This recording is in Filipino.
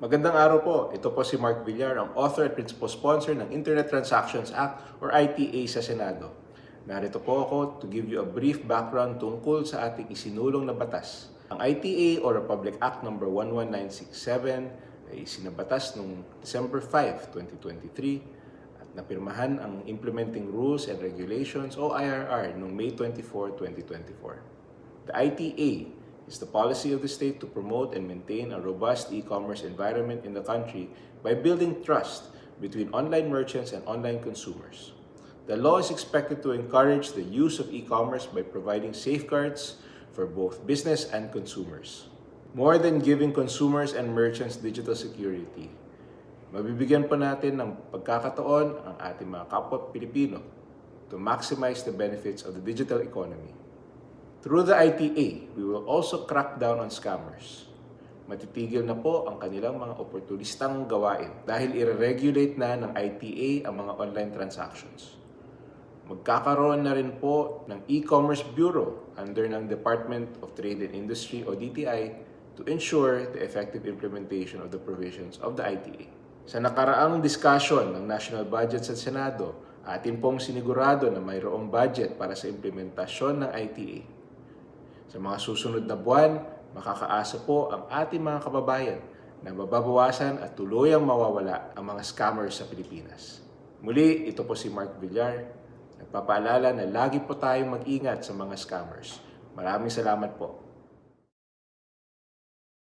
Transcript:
Magandang araw po. Ito po si Mark Villar, ang author at principal sponsor ng Internet Transactions Act or ITA sa Senado. Narito po ako to give you a brief background tungkol sa ating isinulong na batas. Ang ITA or Republic Act No. 11967 ay sinabatas noong December 5, 2023 at napirmahan ang Implementing Rules and Regulations o IRR noong May 24, 2024. The ITA is the policy of the state to promote and maintain a robust e-commerce environment in the country by building trust between online merchants and online consumers. The law is expected to encourage the use of e-commerce by providing safeguards for both business and consumers. More than giving consumers and merchants digital security, mabibigyan pa natin ng pagkakataon ang ating mga kapwa Pilipino to maximize the benefits of the digital economy. Through the ITA, we will also crack down on scammers. Matitigil na po ang kanilang mga oportunistang gawain dahil i-regulate na ng ITA ang mga online transactions. Magkakaroon na rin po ng e-commerce bureau under ng Department of Trade and Industry o DTI to ensure the effective implementation of the provisions of the ITA. Sa nakaraang discussion ng national budget sa Senado, atin pong sinigurado na mayroong budget para sa implementasyon ng ITA. Sa mga susunod na buwan, makakaasa po ang ating mga kababayan na mababawasan at tuluyang mawawala ang mga scammers sa Pilipinas. Muli, ito po si Mark Villar. Nagpapaalala na lagi po tayong mag-ingat sa mga scammers. Maraming salamat po.